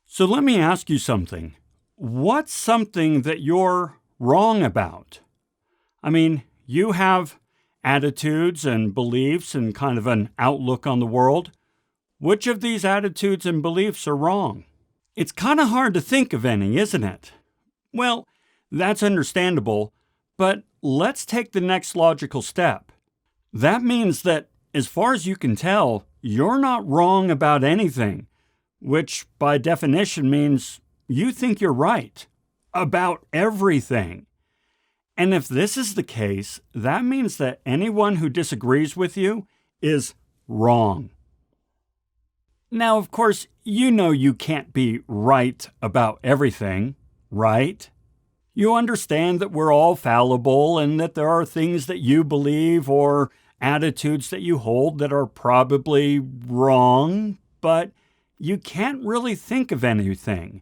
So let me ask you something. What's something that you're wrong about? I mean, you have attitudes and beliefs and kind of an outlook on the world. Which of these attitudes and beliefs are wrong? It's kind of hard to think of any, isn't it? Well, that's understandable, but let's take the next logical step. That means that, as far as you can tell, you're not wrong about anything, which by definition means you think you're right about everything. And if this is the case, that means that anyone who disagrees with you is wrong. Now, of course, you know you can't be right about everything, right? You understand that we're all fallible and that there are things that you believe or attitudes that you hold that are probably wrong, but you can't really think of anything.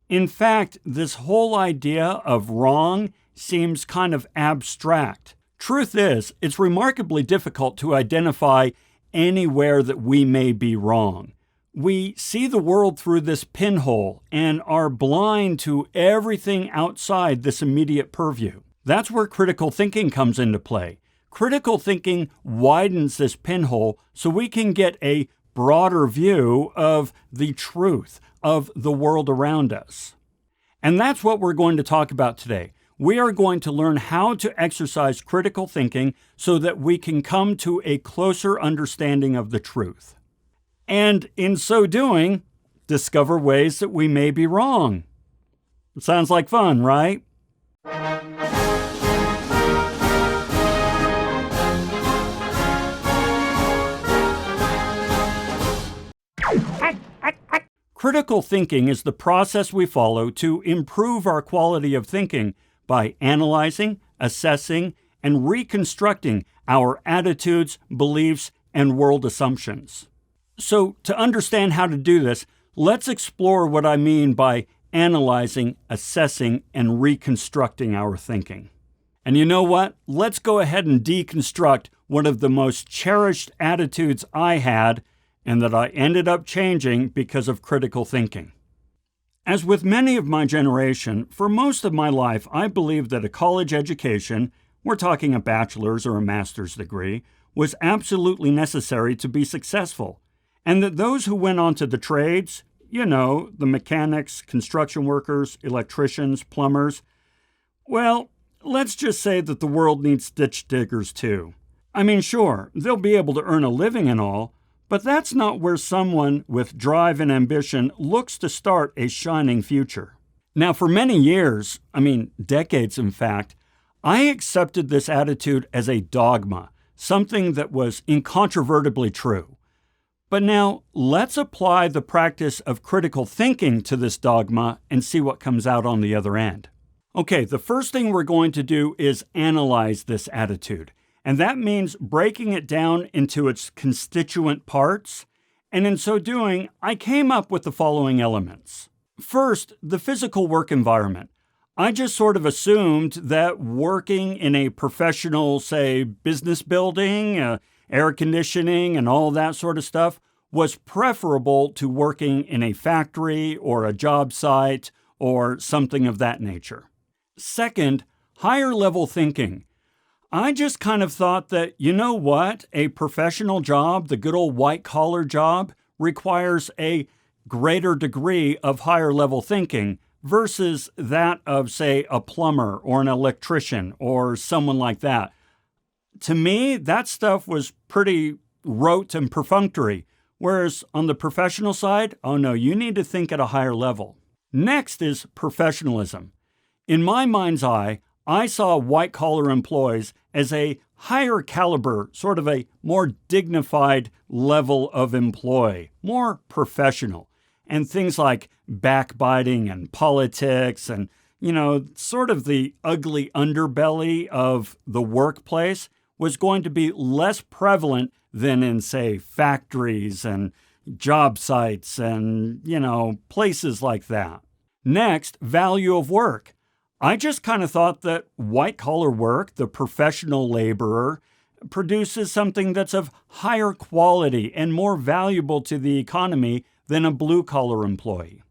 In fact, this whole idea of wrong seems kind of abstract. Truth is, it's remarkably difficult to identify anywhere that we may be wrong. We see the world through this pinhole and are blind to everything outside this immediate purview. That's where critical thinking comes into play. Critical thinking widens this pinhole so we can get a broader view of the truth of the world around us. And that's what we're going to talk about today. We are going to learn how to exercise critical thinking so that we can come to a closer understanding of the truth. And in so doing, discover ways that we may be wrong. It sounds like fun, right? Critical thinking is the process we follow to improve our quality of thinking by analyzing, assessing, and reconstructing our attitudes, beliefs, and world assumptions. So, to understand how to do this, let's explore what I mean by analyzing, assessing, and reconstructing our thinking. And you know what? Let's go ahead and deconstruct one of the most cherished attitudes I had and that I ended up changing because of critical thinking. As with many of my generation, for most of my life, I believed that a college education, we're talking a bachelor's or a master's degree, was absolutely necessary to be successful. And that those who went on to the trades, the mechanics, construction workers, electricians, plumbers, well, let's just say that the world needs ditch diggers too. I mean, sure, they'll be able to earn a living and all, but that's not where someone with drive and ambition looks to start a shining future. Now, for many years, decades in fact, I accepted this attitude as a dogma, something that was incontrovertibly true. But now, let's apply the practice of critical thinking to this dogma and see what comes out on the other end. Okay, the first thing we're going to do is analyze this attitude. And that means breaking it down into its constituent parts. And in so doing, I came up with the following elements. First, the physical work environment. I just sort of assumed that working in a professional, say, business building, air conditioning, and all that sort of stuff was preferable to working in a factory or a job site or something of that nature. Second, higher level thinking. I just kind of thought that, a professional job, the good old white-collar job, requires a greater degree of higher level thinking versus that of, say, a plumber or an electrician or someone like that. To me, that stuff was pretty rote and perfunctory, whereas on the professional side, oh no, you need to think at a higher level. Next is professionalism. In my mind's eye, I saw white-collar employees as a higher caliber, sort of a more dignified level of employee, more professional. And things like backbiting and politics and, sort of the ugly underbelly of the workplace was going to be less prevalent than in, say, factories and job sites and, places like that. Next, value of work. I just kind of thought that white-collar work, the professional laborer, produces something that's of higher quality and more valuable to the economy than a blue-collar employee.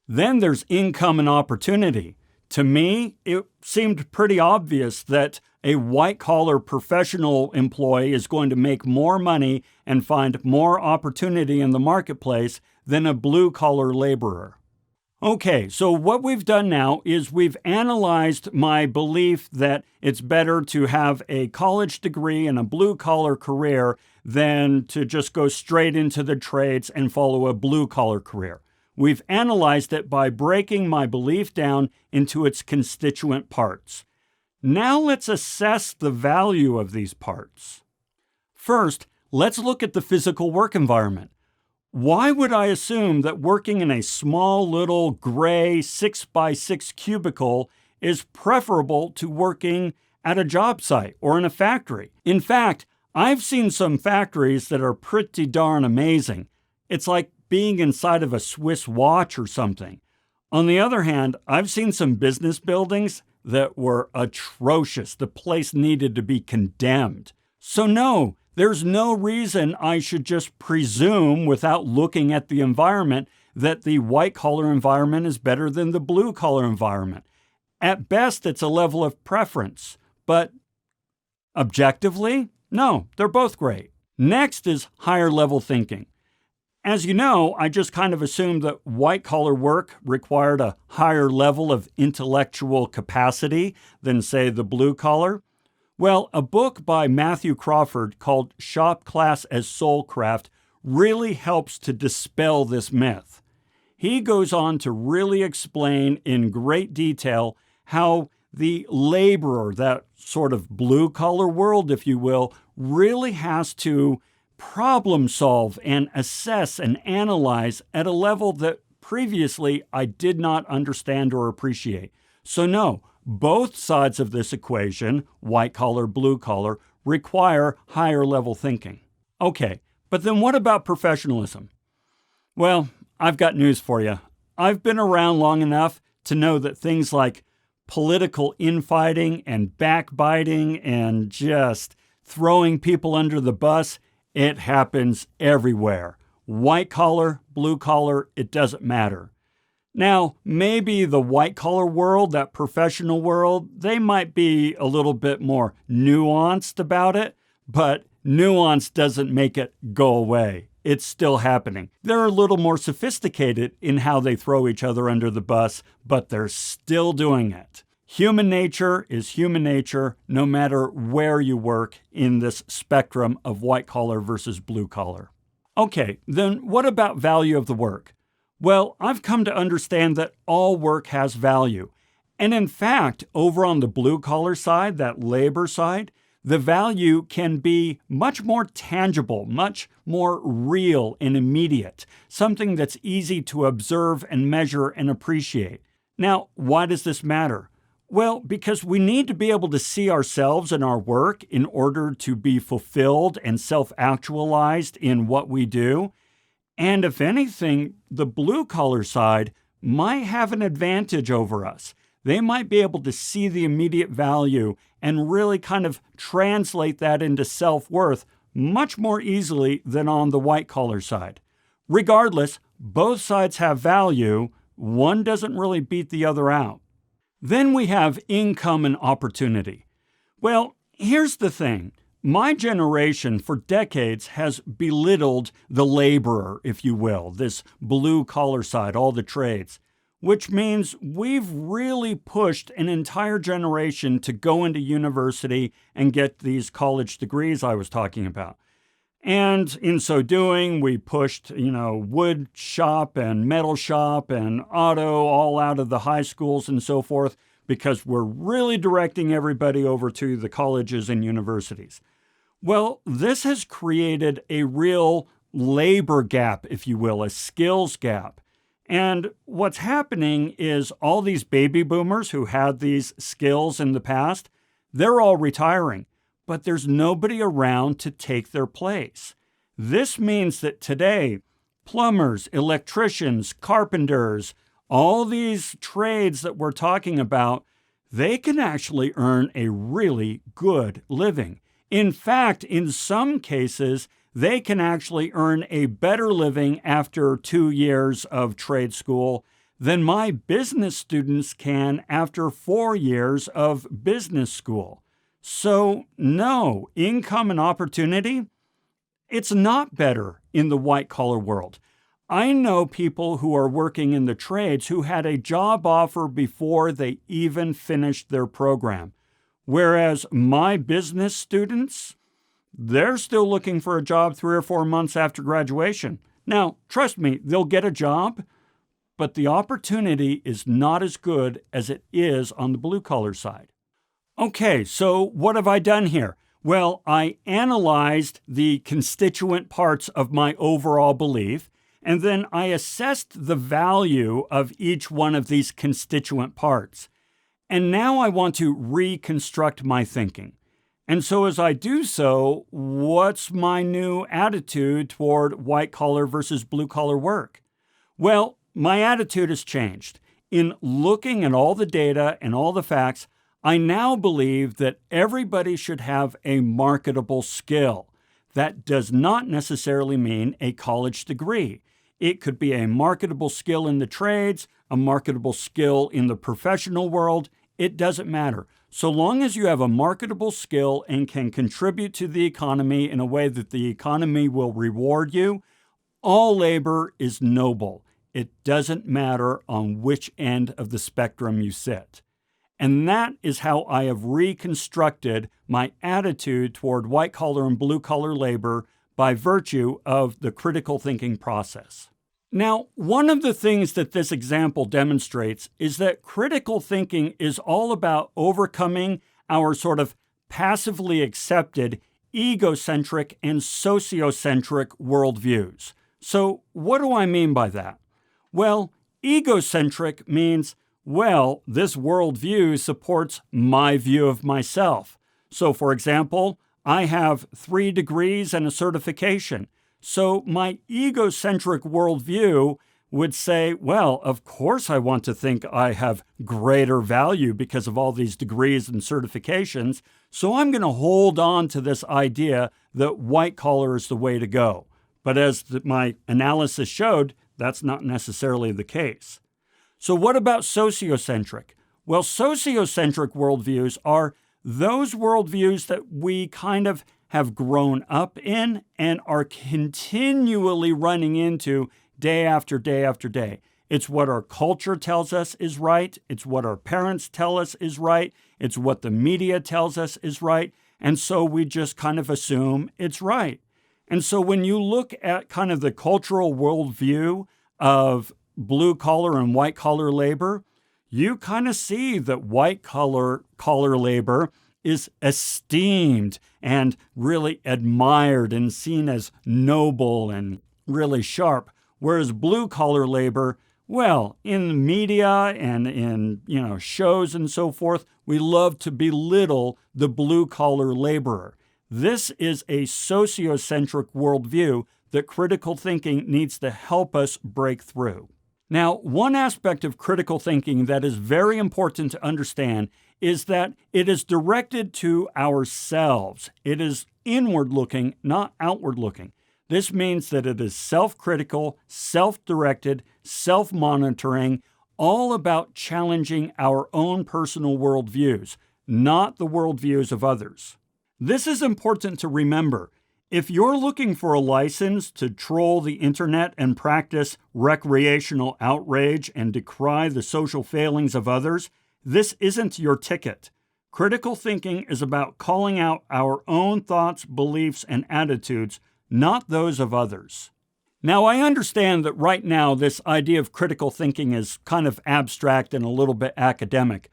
Then there's income and opportunity. To me, it seemed pretty obvious that a white-collar professional employee is going to make more money and find more opportunity in the marketplace than a blue-collar laborer. Okay, so what we've done now is we've analyzed my belief that it's better to have a college degree and a blue-collar career than to just go straight into the trades and follow a blue-collar career. We've analyzed it by breaking my belief down into its constituent parts. Now let's assess the value of these parts. First, let's look at the physical work environment. Why would I assume that working in a small little gray 6x6 cubicle is preferable to working at a job site or in a factory? In fact, I've seen some factories that are pretty darn amazing. It's like being inside of a Swiss watch or something. On the other hand, I've seen some business buildings that were atrocious. The place needed to be condemned. So no, there's no reason I should just presume without looking at the environment that the white-collar environment is better than the blue-collar environment. At best, it's a level of preference, but objectively, no, they're both great. Next is higher-level thinking. As you know, I just kind of assumed that white-collar work required a higher level of intellectual capacity than, say, the blue-collar. Well, a book by Matthew Crawford called Shop Class as Soulcraft really helps to dispel this myth. He goes on to really explain in great detail how the laborer, that sort of blue-collar world, if you will, really has to problem solve and assess and analyze at a level that previously I did not understand or appreciate. So no, both sides of this equation, white collar, blue collar, require higher level thinking. Okay, but then what about professionalism? Well, I've got news for you. I've been around long enough to know that things like political infighting and backbiting and just throwing people under the bus, it happens everywhere. White collar, blue collar, it doesn't matter. Now, maybe the white collar world, that professional world, they might be a little bit more nuanced about it, but nuance doesn't make it go away. It's still happening. They're a little more sophisticated in how they throw each other under the bus, but they're still doing it. Human nature is human nature, no matter where you work in this spectrum of white collar versus blue collar. Okay, then what about value of the work? Well, I've come to understand that all work has value. And in fact, over on the blue collar side, that labor side, the value can be much more tangible, much more real and immediate, something that's easy to observe and measure and appreciate. Now, why does this matter? Well, because we need to be able to see ourselves in our work in order to be fulfilled and self-actualized in what we do. And if anything, the blue-collar side might have an advantage over us. They might be able to see the immediate value and really kind of translate that into self-worth much more easily than on the white-collar side. Regardless, both sides have value. One doesn't really beat the other out. Then we have income and opportunity. Well, here's the thing. My generation for decades has belittled the laborer, if you will, this blue-collar side, all the trades, which means we've really pushed an entire generation to go into university and get these college degrees I was talking about. And in so doing, we pushed, wood shop and metal shop and auto all out of the high schools and so forth, because we're really directing everybody over to the colleges and universities. Well, this has created a real labor gap, if you will, a skills gap. And what's happening is all these baby boomers who had these skills in the past, they're all retiring, but there's nobody around to take their place. This means that today, plumbers, electricians, carpenters, all these trades that we're talking about, they can actually earn a really good living. In fact, in some cases, they can actually earn a better living after 2 years of trade school than my business students can after 4 years of business school. So no, income and opportunity, it's not better in the white-collar world. I know people who are working in the trades who had a job offer before they even finished their program. Whereas my business students, they're still looking for a job 3 or 4 months after graduation. Now, trust me, they'll get a job, but the opportunity is not as good as it is on the blue-collar side. Okay, so what have I done here? Well, I analyzed the constituent parts of my overall belief, and then I assessed the value of each one of these constituent parts. And now I want to reconstruct my thinking. And so as I do so, what's my new attitude toward white-collar versus blue-collar work? Well, my attitude has changed. In looking at all the data and all the facts, I now believe that everybody should have a marketable skill. That does not necessarily mean a college degree. It could be a marketable skill in the trades, a marketable skill in the professional world. It doesn't matter. So long as you have a marketable skill and can contribute to the economy in a way that the economy will reward you, all labor is noble. It doesn't matter on which end of the spectrum you sit. And that is how I have reconstructed my attitude toward white-collar and blue-collar labor by virtue of the critical thinking process. Now, one of the things that this example demonstrates is that critical thinking is all about overcoming our sort of passively accepted egocentric and sociocentric worldviews. So what do I mean by that? Well, egocentric means, well, this worldview supports my view of myself. So, for example, I have 3 degrees and a certification. So my egocentric worldview would say, well, of course I want to think I have greater value because of all these degrees and certifications. So I'm going to hold on to this idea that white collar is the way to go. But as my analysis showed, that's not necessarily the case. So what about sociocentric? Well, sociocentric worldviews are those worldviews that we kind of have grown up in and are continually running into day after day after day. It's what our culture tells us is right. It's what our parents tell us is right. It's what the media tells us is right. And so we just kind of assume it's right. And so when you look at kind of the cultural worldview of blue-collar and white-collar labor, you kind of see that white-collar labor is esteemed and really admired and seen as noble and really sharp, whereas blue-collar labor, well, in the media and in shows and so forth, we love to belittle the blue-collar laborer. This is a sociocentric worldview that critical thinking needs to help us break through. Now, one aspect of critical thinking that is very important to understand is that it is directed to ourselves. It is inward-looking, not outward-looking. This means that it is self-critical, self-directed, self-monitoring, all about challenging our own personal worldviews, not the worldviews of others. This is important to remember. If you're looking for a license to troll the internet and practice recreational outrage and decry the social failings of others, this isn't your ticket. Critical thinking is about calling out our own thoughts, beliefs, and attitudes, not those of others. Now, I understand that right now this idea of critical thinking is kind of abstract and a little bit academic.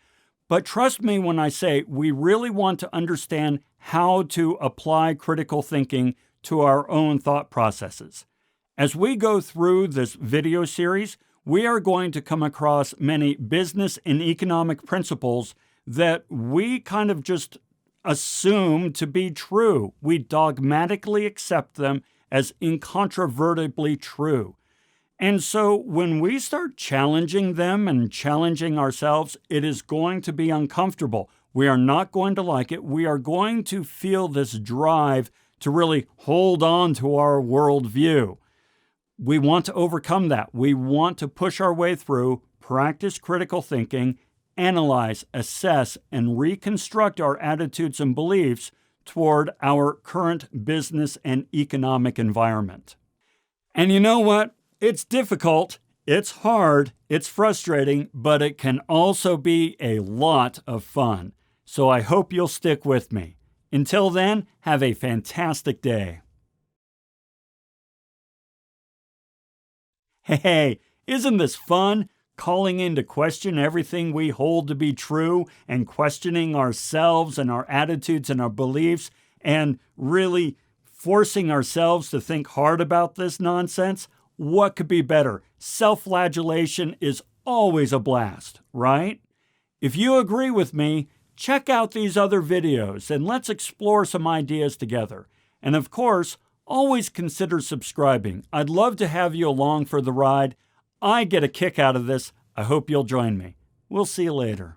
But trust me when I say we really want to understand how to apply critical thinking to our own thought processes. As we go through this video series, we are going to come across many business and economic principles that we kind of just assume to be true. We dogmatically accept them as incontrovertibly true. And so when we start challenging them and challenging ourselves, it is going to be uncomfortable. We are not going to like it. We are going to feel this drive to really hold on to our worldview. We want to overcome that. We want to push our way through practice critical thinking, analyze, assess, and reconstruct our attitudes and beliefs toward our current business and economic environment. And you know what? It's difficult, it's hard, it's frustrating, but it can also be a lot of fun. So I hope you'll stick with me. Until then, have a fantastic day. Hey, isn't this fun? Calling into question everything we hold to be true and questioning ourselves and our attitudes and our beliefs and really forcing ourselves to think hard about this nonsense? What could be better? Self-flagellation is always a blast, right? If you agree with me, check out these other videos and let's explore some ideas together. And of course, always consider subscribing. I'd love to have you along for the ride. I get a kick out of this. I hope you'll join me. We'll see you later.